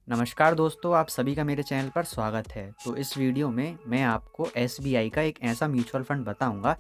नमस्कार दोस्तों, आप सभी का मेरे चैनल पर स्वागत है। तो इस वीडियो में मैं आपको एसबीआई का एक ऐसा म्यूचुअल फंड बताऊंगा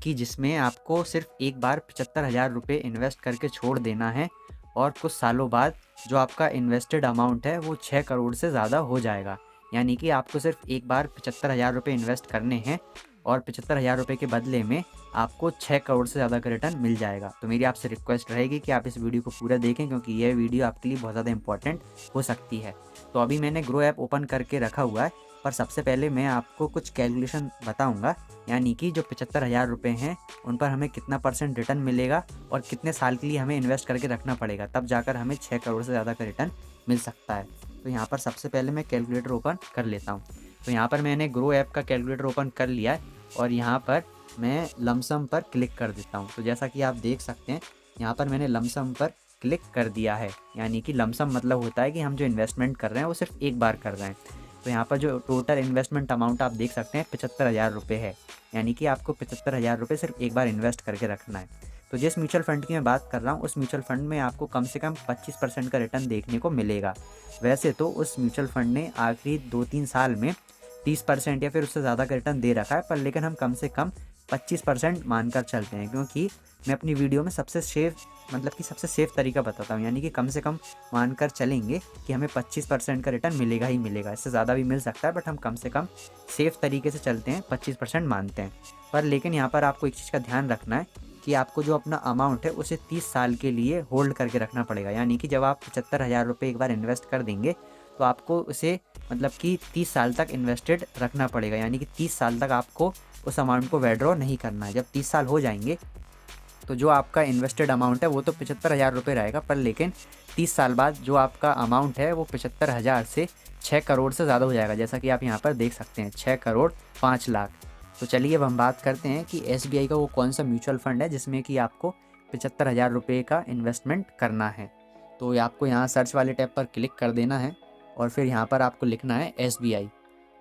जिसमें आपको सिर्फ एक बार 75,000 रुपये इन्वेस्ट करके छोड़ देना है और कुछ सालों बाद जो आपका इन्वेस्टेड अमाउंट है वो 6 करोड़ से ज़्यादा हो जाएगा। यानी कि आपको सिर्फ एक बार 75,000 रुपये इन्वेस्ट करने हैं और 75,000 रुपये के बदले में आपको 6 करोड़ से ज़्यादा का रिटर्न मिल जाएगा। तो मेरी आपसे रिक्वेस्ट रहेगी कि आप इस वीडियो को पूरा देखें, क्योंकि यह वीडियो आपके लिए बहुत ज़्यादा इंपॉर्टेंट हो सकती है। तो अभी मैंने ग्रो ऐप ओपन करके रखा हुआ है, पर सबसे पहले मैं आपको कुछ कैलकुलेशन बताऊंगा, यानी कि जो 75,000 रुपये हैं उन पर हमें कितना परसेंट रिटर्न मिलेगा और कितने साल के लिए हमें इन्वेस्ट करके रखना पड़ेगा, तब जाकर हमें 6 करोड़ से ज़्यादा का रिटर्न मिल सकता है। तो यहाँ पर सबसे पहले मैं कैलकुलेटर ओपन कर लेता हूँ। तो यहाँ पर मैंने ग्रो ऐप का कैलकुलेटर ओपन कर लिया है और यहाँ पर मैं लमसम पर क्लिक कर देता हूँ। तो जैसा कि आप देख सकते हैं, यहाँ पर मैंने लमसम पर क्लिक कर दिया है। यानी कि लमसम मतलब होता है कि हम जो इन्वेस्टमेंट कर रहे हैं वो सिर्फ एक बार कर रहे हैं। तो यहाँ पर जो टोटल इन्वेस्टमेंट अमाउंट आप देख सकते हैं 75,000 रुपये है। यानी कि आपको 75,000 रुपये सिर्फ एक बार इन्वेस्ट करके रखना है। तो जिस म्यूचुअल फंड की मैं बात कर रहा हूँ, उस म्यूचुअल फंड में आपको कम से कम 25% का रिटर्न देखने को मिलेगा। वैसे तो उस म्यूचुअल फंड ने आखिरी 2-3 साल में 30% या फिर उससे ज़्यादा का रिटर्न दे रखा है, पर लेकिन हम कम से कम 25% मानकर चलते हैं, क्योंकि मैं अपनी वीडियो में सबसे सेफ़ तरीका बताता हूँ। यानी कि कम से कम मानकर चलेंगे कि हमें 25% का रिटर्न मिलेगा ही मिलेगा। इससे ज़्यादा भी मिल सकता है, बट हम कम से कम सेफ़ तरीके से चलते हैं, 25% मानते हैं। पर लेकिन यहाँ पर आपको एक चीज़ का ध्यान रखना है कि आपको जो अपना अमाउंट है उसे 30 साल के लिए होल्ड करके रखना पड़ेगा। यानी कि जब आप 75,000 रुपये एक बार इन्वेस्ट कर देंगे तो आपको उसे कि 30 साल तक इन्वेस्टेड रखना पड़ेगा। यानी कि 30 साल तक आपको उस अमाउंट को विड्रॉ नहीं करना है। जब 30 साल हो जाएंगे तो जो आपका इन्वेस्टेड अमाउंट है वो तो 75,000 रुपये रहेगा, पर लेकिन 30 साल बाद जो आपका अमाउंट है वो 75,000 से 6 करोड़ से ज़्यादा हो जाएगा। जैसा कि आप यहाँ पर देख सकते हैं, 6 करोड़ 5 लाख। तो चलिए अब हम बात करते हैं कि एसबीआई का वो कौन सा म्यूचुअल फंड है जिसमें कि आपको 75,000 रुपये का इन्वेस्टमेंट करना है। तो ये आपको यहाँ सर्च वाले टैब पर क्लिक कर देना है और फिर यहाँ पर आपको लिखना है एसबीआई।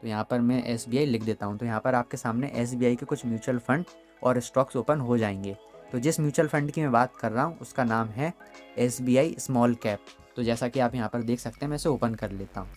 तो यहाँ पर मैं एसबीआई लिख देता हूँ। तो यहाँ पर आपके सामने एसबीआई के कुछ म्यूचुअल फंड और स्टॉक्स ओपन हो जाएंगे। तो जिस म्यूचुअल फंड की मैं बात कर रहा हूँ उसका नाम है एसबीआई स्मॉल कैप। तो जैसा कि आप यहाँ पर देख सकते हैं, मैं इसे ओपन कर लेता हूँ।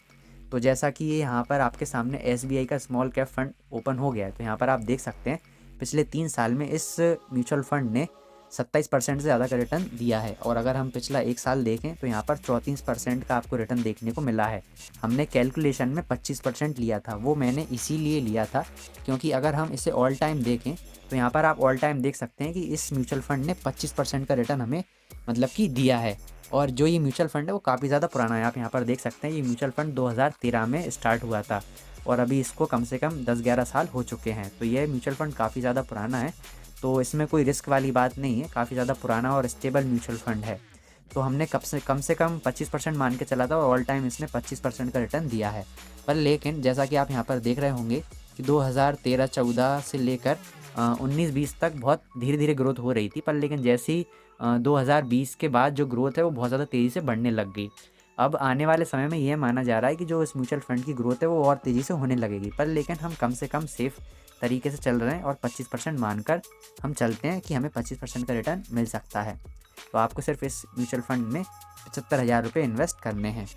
तो जैसा कि ये यहाँ पर आपके सामने एसबीआई का स्मॉल कैप फंड ओपन हो गया है, तो यहाँ पर आप देख सकते हैं पिछले 3 साल में इस म्यूचुअल फंड ने 27% से ज़्यादा का रिटर्न दिया है। और अगर हम पिछला 1 साल देखें तो यहाँ पर 34% का आपको रिटर्न देखने को मिला है। हमने कैलकुलेशन में 25% लिया था, वो मैंने इसीलिए लिया था क्योंकि अगर हम इसे ऑल टाइम देखें तो यहाँ पर आप ऑल टाइम देख सकते हैं कि इस म्यूचुअल फंड ने 25% का रिटर्न हमें दिया है। और जो ये म्यूचुअल फंड है वो काफ़ी ज़्यादा पुराना है। आप यहाँ पर देख सकते हैं ये म्यूचुअल फंड 2013 में स्टार्ट हुआ था और अभी इसको कम से कम 10-11 साल हो चुके हैं। तो ये म्यूचुअल फंड काफ़ी ज़्यादा पुराना है, तो इसमें कोई रिस्क वाली बात नहीं है। काफ़ी ज़्यादा पुराना और स्टेबल म्यूचुअल फंड है। तो हमने कम से कम 25% मान के चला था और ऑल टाइम इसने 25% का रिटर्न दिया है। पर लेकिन जैसा कि आप यहाँ पर देख रहे होंगे कि 2013-14 से लेकर 19-20 तक बहुत धीरे धीरे ग्रोथ हो रही थी, पर लेकिन जैसे ही 2020 के बाद जो ग्रोथ है वो बहुत ज़्यादा तेज़ी से बढ़ने लग गई। अब आने वाले समय में यह माना जा रहा है कि जो इस म्यूचुअल फंड की ग्रोथ है वो और तेज़ी से होने लगेगी, पर लेकिन हम कम से कम सेफ़ तरीके से चल रहे हैं और 25% मानकर हम चलते हैं कि हमें 25% का रिटर्न मिल सकता है। तो आपको सिर्फ इस म्यूचुअल फंड में 75,000 रुपये इन्वेस्ट करने हैं।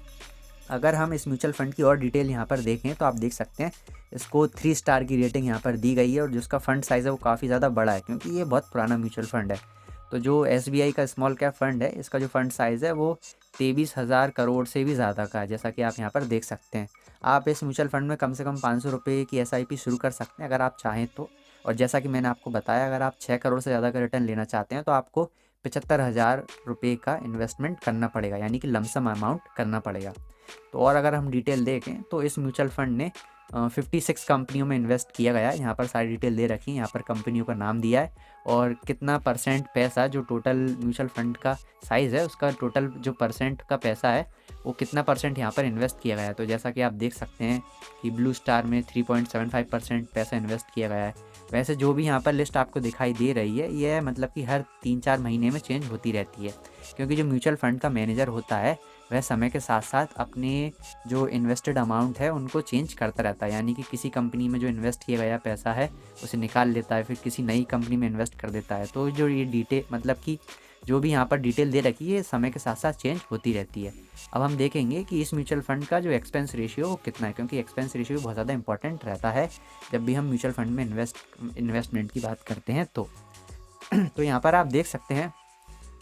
अगर हम इस म्यूचुअल फंड की और डिटेल यहाँ पर देखें तो आप देख सकते हैं इसको 3 स्टार की रेटिंग यहाँ पर दी गई है और जिसका फ़ंड साइज़ है वो काफ़ी ज़्यादा बड़ा है, क्योंकि ये बहुत पुराना म्यूचुअल फंड है। तो जो एसबीआई का स्मॉल कैप फंड है इसका जो फ़ंड साइज़ है वो 23,000 करोड़ से भी ज़्यादा का है, जैसा कि आप यहाँ पर देख सकते हैं। आप इस म्यूचुअल फंड में कम से कम 500 रुपये की एसआईपी शुरू कर सकते हैं अगर आप चाहें तो। और जैसा कि मैंने आपको बताया, अगर आप 6 करोड़ से ज़्यादा का रिटर्न लेना चाहते हैं तो आपको 75,000 रुपये का इन्वेस्टमेंट करना पड़ेगा, यानी कि लमसम अमाउंट करना पड़ेगा। तो और अगर हम डिटेल देखें तो इस म्यूचुअल फंड ने 56 कंपनियों में इन्वेस्ट किया गया है। यहाँ पर सारी डिटेल दे रखी है, यहाँ पर कंपनियों का नाम दिया है और कितना परसेंट पैसा, जो टोटल म्यूचुअल फंड का साइज़ है उसका टोटल जो परसेंट का पैसा है वो कितना परसेंट यहाँ पर इन्वेस्ट किया गया है। तो जैसा कि आप देख सकते हैं कि ब्लू स्टार में 3.75% पैसा इन्वेस्ट किया गया है। वैसे जो भी यहाँ पर लिस्ट आपको दिखाई दे रही है यह कि हर 3-4 महीने में चेंज होती रहती है, क्योंकि जो म्यूचुअल फंड का मैनेजर होता है वह समय के साथ साथ अपने जो इन्वेस्टेड अमाउंट है उनको चेंज करता रहता है। यानी कि किसी कंपनी में जो इन्वेस्ट किया गया पैसा है उसे निकाल लेता है, फिर किसी नई कंपनी में इन्वेस्ट कर देता है। तो जो ये डिटेल कि जो भी यहाँ पर डिटेल दे रखी है समय के साथ साथ चेंज होती रहती है। अब हम देखेंगे कि इस म्यूचुअल फंड का जो एक्सपेंस रेशियो वो कितना है, क्योंकि एक्सपेंस रेशियो बहुत ज़्यादा इंपॉर्टेंट रहता है जब भी हम म्यूचुअल फंड में इन्वेस्टमेंट की बात करते हैं। तो यहाँ पर आप देख सकते हैं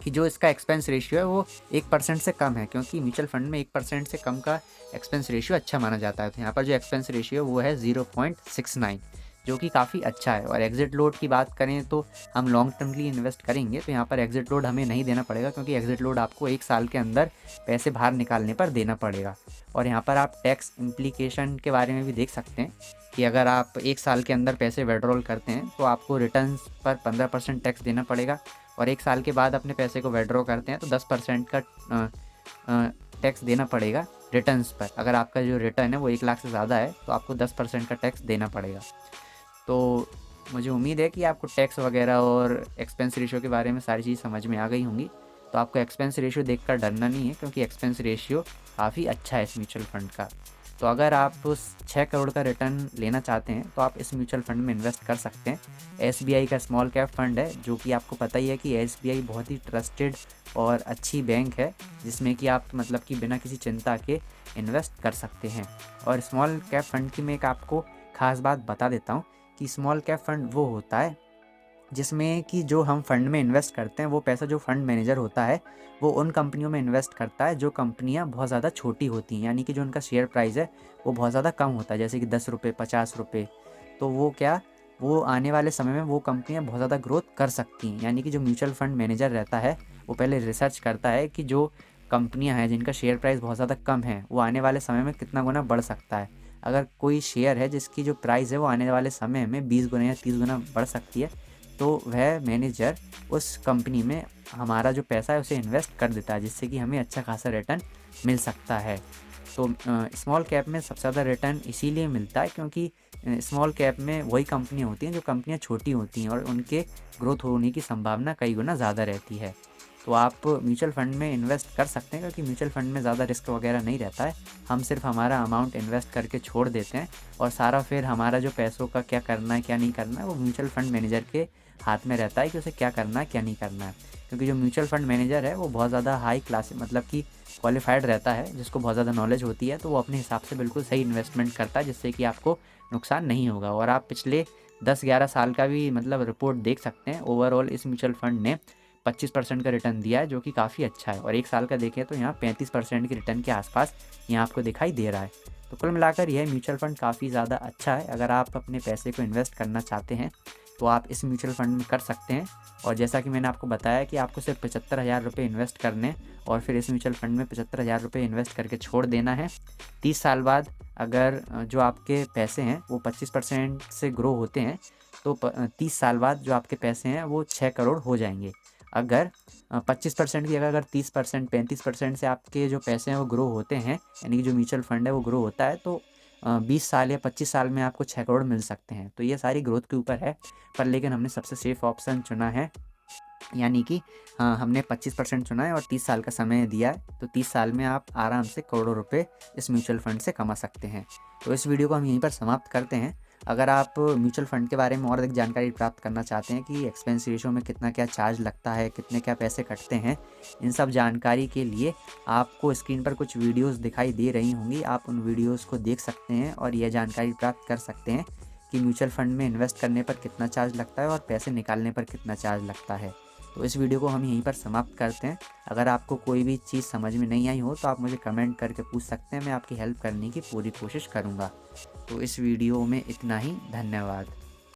कि जो इसका एक्सपेंस रेशियो है वो 1% से कम है, क्योंकि म्यूचुअल फंड में 1% से कम का एक्सपेंस रेशियो अच्छा माना जाता है। तो यहाँ पर जो एक्सपेंस रेशियो वो है 0.69, जो कि काफ़ी अच्छा है। और एग्जिट लोड की बात करें तो हम लॉन्ग टर्म के लिए इन्वेस्ट करेंगे तो यहाँ पर एग्जिट लोड हमें नहीं देना पड़ेगा, क्योंकि एग्जिट लोड आपको 1 साल के अंदर पैसे बाहर निकालने पर देना पड़ेगा। और यहाँ पर आप टैक्स इम्प्लीकेशन के बारे में भी देख सकते हैं कि अगर आप 1 साल के अंदर पैसे विड्रॉल करते हैं तो आपको रिटर्न्स पर 15% टैक्स देना पड़ेगा, और 1 साल के बाद अपने पैसे को विड्रॉ करते हैं तो 10% का टैक्स देना पड़ेगा रिटर्न्स पर। अगर आपका जो रिटर्न है वो 1 लाख से ज़्यादा है तो आपको 10% का टैक्स देना पड़ेगा। तो मुझे उम्मीद है कि आपको टैक्स वगैरह और एक्सपेंस रेशियो के बारे में सारी चीज़ समझ में आ गई होंगी। तो आपको एक्सपेंस रेशियो देखकर डरना नहीं है, क्योंकि एक्सपेंस रेशियो काफ़ी अच्छा है इस म्यूचुअल फंड का। तो अगर आप उस 6 करोड़ का रिटर्न लेना चाहते हैं तो आप इस म्यूचुअल फंड में इन्वेस्ट कर सकते हैं। SBI का स्मॉल कैप फंड है, जो कि आपको पता ही है कि SBI बहुत ही ट्रस्टेड और अच्छी बैंक है, जिसमें कि आप मतलब कि बिना किसी चिंता के इन्वेस्ट कर सकते हैं। और स्मॉल कैप फंड की मैं एक आपको ख़ास बात बता देता हूँ कि स्मॉल कैप फंड वो होता है जिसमें कि जो हम फंड में इन्वेस्ट करते हैं वो पैसा जो फंड मैनेजर होता है वो उन कंपनियों में इन्वेस्ट करता है जो कंपनियां बहुत ज़्यादा छोटी होती हैं, यानी कि जो उनका शेयर प्राइस है वो बहुत ज़्यादा कम होता है, जैसे कि 10 रुपये 50 रुपये। तो वो आने वाले समय में वो कंपनियां बहुत ज़्यादा ग्रोथ कर सकती हैं। यानी कि जो म्यूचुअल फंड मैनेजर रहता है वो पहले रिसर्च करता है कि जो कंपनियाँ हैं जिनका शेयर प्राइस बहुत ज़्यादा कम है वो आने वाले समय में कितना गुना बढ़ सकता है। अगर कोई शेयर है जिसकी जो प्राइस है वो आने वाले समय में 20 गुना या 30 गुना बढ़ सकती है, तो वह मैनेजर उस कंपनी में हमारा जो पैसा है उसे इन्वेस्ट कर देता है, जिससे कि हमें अच्छा खासा रिटर्न मिल सकता है। तो स्मॉल कैप में सबसे ज़्यादा रिटर्न इसीलिए मिलता है क्योंकि स्मॉल कैप में वही कंपनियां होती हैं जो कंपनियां छोटी होती हैं और उनके ग्रोथ होने की संभावना कई गुना ज़्यादा रहती है। तो आप म्यूचुअल फंड में इन्वेस्ट कर सकते हैं, क्योंकि म्यूचुअल फंड में ज़्यादा रिस्क वगैरह नहीं रहता है। हम सिर्फ हमारा अमाउंट इन्वेस्ट करके छोड़ देते हैं, और सारा फिर हमारा जो पैसों का क्या करना है क्या नहीं करना है वो म्यूचुअल फंड मैनेजर के हाथ में रहता है कि उसे क्या करना है क्या नहीं करना है। क्योंकि जो म्यूचुअल फंड मैनेजर है वो बहुत ज़्यादा हाई क्लास मतलब कि क्वालिफाइड रहता है, जिसको बहुत ज़्यादा नॉलेज होती है, तो वो अपने हिसाब से बिल्कुल सही इन्वेस्टमेंट करता है, जिससे कि आपको नुकसान नहीं होगा। और आप पिछले 10-11 साल का भी मतलब रिपोर्ट देख सकते हैं। ओवरऑल इस म्यूचुअल फंड ने 25% का रिटर्न दिया है, जो कि काफ़ी अच्छा है। और 1 साल का देखें तो यहाँ 35% के रिटर्न के आसपास यहाँ आपको दिखाई दे रहा है। तो कुल मिलाकर यह म्यूचुअल फंड काफ़ी ज़्यादा अच्छा है। अगर आप अपने पैसे को इन्वेस्ट करना चाहते हैं तो आप इस म्यूचुअल फंड में कर सकते हैं। और जैसा कि मैंने आपको बताया कि आपको सिर्फ 75,000 रुपये इन्वेस्ट करने और फिर इस म्यूचुअल फंड में 75,000 रुपये इन्वेस्ट करके छोड़ देना है। 30 साल बाद अगर जो आपके पैसे हैं वो 25% से ग्रो होते हैं तो 30 साल बाद जो आपके पैसे हैं वो 6 करोड़ हो जाएंगे। अगर 25% की जगह अगर 30% 35% से आपके जो पैसे हैं वो ग्रो होते हैं, यानी कि जो म्यूचुअल फंड है वो ग्रो होता है, तो 20 साल या 25 साल में आपको 6 करोड़ मिल सकते हैं। तो ये सारी ग्रोथ के ऊपर है, पर लेकिन हमने सबसे सेफ ऑप्शन चुना है, यानी कि हाँ, हमने 25% चुना है और 30 साल का समय दिया है। तो 30 साल में आप आराम से करोड़ों रुपए इस म्यूचुअल फंड से कमा सकते हैं। तो इस वीडियो को हम यहीं पर समाप्त करते हैं। अगर आप म्यूचुअल फंड के बारे में और अधिक जानकारी प्राप्त करना चाहते हैं कि एक्सपेंस रेशियो में कितना क्या चार्ज लगता है, कितने क्या पैसे कटते हैं, इन सब जानकारी के लिए आपको स्क्रीन पर कुछ वीडियोस दिखाई दे रही होंगी। आप उन वीडियोस को देख सकते हैं और यह जानकारी प्राप्त कर सकते हैं कि म्यूचुअल फंड में इन्वेस्ट करने पर कितना चार्ज लगता है और पैसे निकालने पर कितना चार्ज लगता है। तो इस वीडियो को हम यहीं पर समाप्त करते हैं। अगर आपको कोई भी चीज़ समझ में नहीं आई हो तो आप मुझे कमेंट करके पूछ सकते हैं, मैं आपकी हेल्प करने की पूरी कोशिश करूँगा। तो इस वीडियो में इतना ही, धन्यवाद।